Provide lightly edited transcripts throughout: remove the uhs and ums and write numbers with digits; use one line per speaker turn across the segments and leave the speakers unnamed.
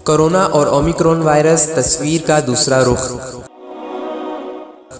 Corona اور Omicron virus تصویر کا دوسرا رخ۔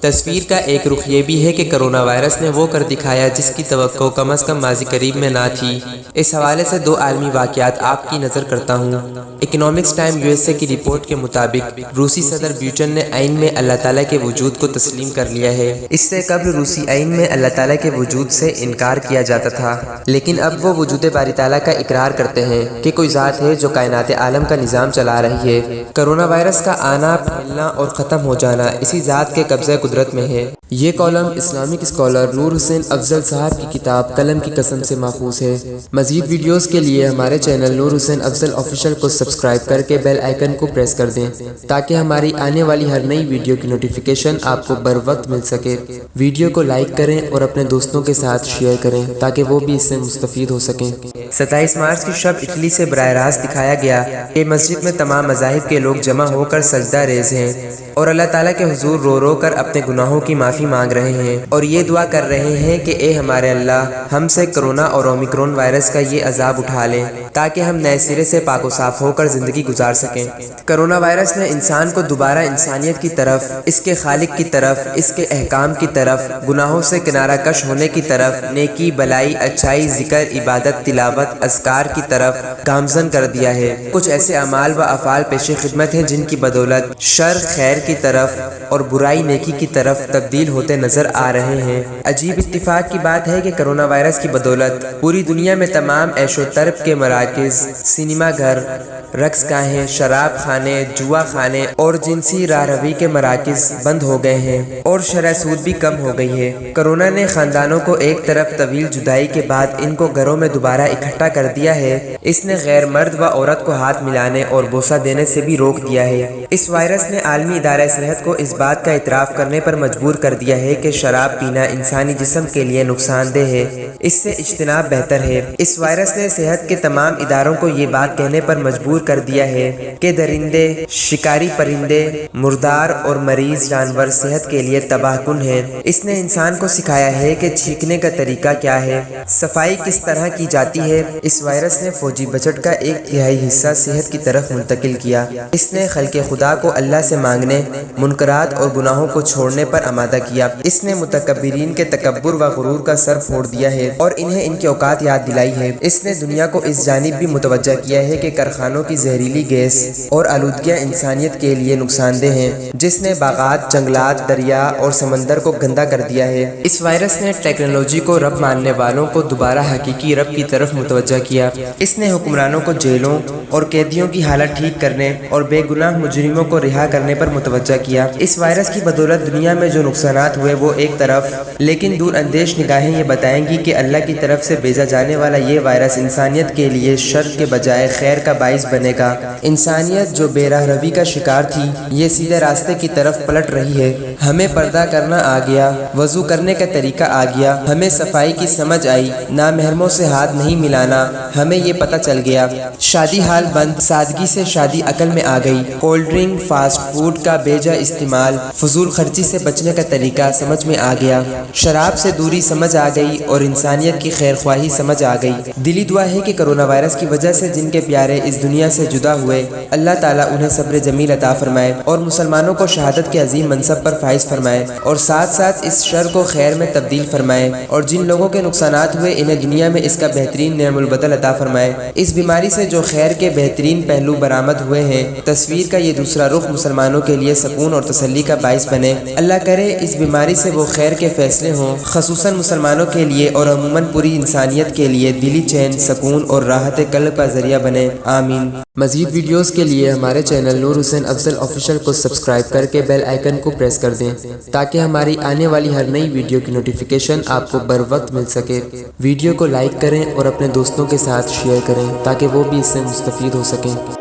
تصویر کا ایک رخ یہ بھی ہے کہ کرونا وائرس نے وہ کر دکھایا جس کی توقع کم از کم ماضی قریب میں نہ تھی۔ اس حوالے سے دو عالمی واقعات آپ کی نظر کرتا ہوں۔ اکنامکس ٹائم USA کی رپورٹ کے مطابق روسی صدر پوٹن نے آئین میں اللہ تعالیٰ کے وجود کو تسلیم کر لیا ہے۔ اس سے قبل روسی آئین میں اللہ تعالیٰ کے وجود سے انکار کیا جاتا تھا، لیکن اب وہ وجود باری تعالیٰ کا اقرار کرتے ہیں کہ کوئی ذات ہے جو کائنات عالم کا نظام چلا رہی ہے۔ کرونا وائرس کا آنا، پھیلنا اور ختم ہو جانا اسی ذات کے قبضہ قدرت میں ہے۔ یہ کالم اسلامک اسکالر نور حسین افضل صاحب کی کتاب قلم کی قسم سے ماخوذ ہے۔ مزید ویڈیوز کے لیے ہمارے چینل نور حسین افضل آفیشیل کو سبسکرائب کر کے بیل آئیکن کو پریس کر دیں تاکہ ہماری آنے والی ہر نئی ویڈیو کی نوٹیفیکیشن آپ کو بر وقت مل سکے۔ ویڈیو کو لائک کریں اور اپنے دوستوں کے ساتھ شیئر کریں تاکہ وہ بھی اس سے مستفید ہو سکیں۔ 27 مارچ کی شب اٹلی سے براہ راست دکھایا گیا کہ مسجد میں تمام مذاہب کے لوگ جمع ہو کر سجدہ ریز ہیں اور اللہ تعالیٰ کے حضور رو رو کر اپنے گناہوں کی معافی مانگ رہے ہیں اور یہ دعا کر رہے ہیں کہ اے ہمارے اللہ، ہم سے کرونا اور اومیکرون وائرس کا یہ عذاب اٹھا لیں تاکہ ہم نئے سرے سے پاک و صاف ہو کر زندگی گزار سکیں۔ کرونا وائرس نے انسان کو دوبارہ انسانیت کی طرف، اس کے خالق کی طرف، اس کے احکام کی طرف، گناہوں سے کنارہ کش ہونے کی طرف، نیکی، بلائی، اچھائی، ذکر، عبادت، تلاوت، اذکار کی طرف گامزن کر دیا ہے۔ کچھ ایسے اعمال و افعال پیش خدمت ہیں جن کی بدولت شر خیر کی طرف اور برائی نیکی کی طرف تبدیل ہوتے نظر آ رہے ہیں۔ عجیب اتفاق کی بات ہے کہ کرونا وائرس کی بدولت پوری دنیا میں تمام عیش و طرب کے مراکز، سینما گھر، رقص گاہیں، شراب خانے، جوا خانے اور جنسی راہ روی کے مراکز بند ہو گئے ہیں اور شرح سود بھی کم ہو گئی ہے۔ کرونا نے خاندانوں کو ایک طرف طویل جدائی کے بعد ان کو گھروں میں دوبارہ اکٹھا کر دیا ہے۔ اس نے غیر مرد و عورت کو ہاتھ ملانے اور بوسہ دینے سے بھی روک دیا ہے۔ اس وائرس نے عالمی ادارہ صحت کو اس بات کا اعتراف کرنے پر مجبور کر دیا ہے کہ شراب پینا انسانی جسم کے لیے نقصان دہ ہے، اس سے اجتناب بہتر ہے۔ اس وائرس نے صحت کے تمام اداروں کو یہ بات کہنے پر مجبور کر دیا ہے کہ درندے، شکاری پرندے، مردار اور مریض جانور صحت کے لیے تباہ کن ہیں۔ اس نے انسان کو سکھایا ہے کہ چھینکنے کا طریقہ کیا ہے، صفائی کس طرح کی جاتی ہے۔ اس وائرس نے فوجی بجٹ کا 1/3 حصہ صحت کی طرف منتقل کیا۔ اس نے خلق خدا کو اللہ سے مانگنے، منکرات اور گناہوں کو چھوڑنے پر آمادہ کیا۔ اس نے متکبرین کے تکبر و غرور کا سر پھوڑ دیا ہے اور انہیں ان کی اوقات یاد دلائی ہے۔ اس نے دنیا کو اس جانب بھی متوجہ کیا ہے کہ کارخانوں کی زہریلی گیس اور آلودگیاں انسانیت کے لیے نقصان دہ ہیں، جس نے باغات، جنگلات، دریا اور سمندر کو گندا کر دیا ہے۔ اس وائرس نے ٹیکنالوجی کو رب ماننے والوں کو دوبارہ حقیقی رب کی طرف متوجہ کیا۔ اس نے حکمرانوں کو جیلوں اور قیدیوں کی حالت ٹھیک کرنے اور بے گناہ مجرموں کو رہا کرنے پر متوجہ کیا۔ اس وائرس کی بدولت دنیا میں جو نقصانات ہوئے وہ ایک طرف، لیکن دور اندیش نگاہیں یہ بتائیں گی کہ اللہ کی طرف سے بھیجا جانے والا یہ وائرس انسانیت کے لیے شر کے بجائے خیر کا باعث بنے گا۔ انسانیت جو بے راہ روی کا شکار تھی، یہ سیدھے راستے کی طرف پلٹ رہی ہے۔ ہمیں پردہ کرنا آ گیا، وضو کرنے کا طریقہ آ گیا، ہمیں صفائی کی سمجھ آئی، نامحرموں سے ہاتھ نہیں ملانا ہمیں یہ پتہ چل گیا، شادی حال بند، سادگی سے شادی عقل میں آ گئی، کولڈ ڈرنک، فاسٹ فوڈ کا بے جا استعمال، فضول خرچی سے بچنے کا طریقہ سمجھ میں آ گیا، شراب سے دوری سمجھ آ گئی اور انسانیت کی خیر خواہی سمجھ آ گئی۔ دلی دعا ہے کہ کرونا وائرس کی وجہ سے جن کے پیارے اس دنیا سے جدا ہوئے، اللہ تعالیٰ انہیں صبر جمیل عطا فرمائے اور مسلمانوں کو شہادت کے عظیم منصب پر فائز فرمائے اور ساتھ ساتھ اس شر کو خیر میں تبدیل فرمائے، اور جن لوگوں کے نقصانات ہوئے انہیں دنیا میں اس کا بہترین نعم البدل عطا فرمائے۔ اس بیماری سے جو خیر کے بہترین پہلو برآمد ہوئے ہیں، تصویر کا یہ دوسرا رخ مسلمانوں کے لیے سکون اور تسلی کا باعث بنے۔ اللہ کرے اس بیماری سے وہ خیر کے فیصلے ہوں، خصوصاً مسلمانوں کے لیے اور عموماً پوری انسانیت کے لیے دلی چین، سکون اور راحت قلب کا ذریعہ بنے، آمین۔ مزید ویڈیوز کے لیے ہمارے چینل نور حسین افضل آفیشیل کو سبسکرائب کر کے بیل آئیکن کو پریس کر دیں تاکہ ہماری آنے والی ہر نئی ویڈیو کی نوٹیفیکیشن آپ کو بر وقت مل سکے۔ ویڈیو کو لائک کریں اور اپنے دوستوں کے ساتھ شیئر کریں تاکہ وہ بھی اس سے مستفید ہو سکیں۔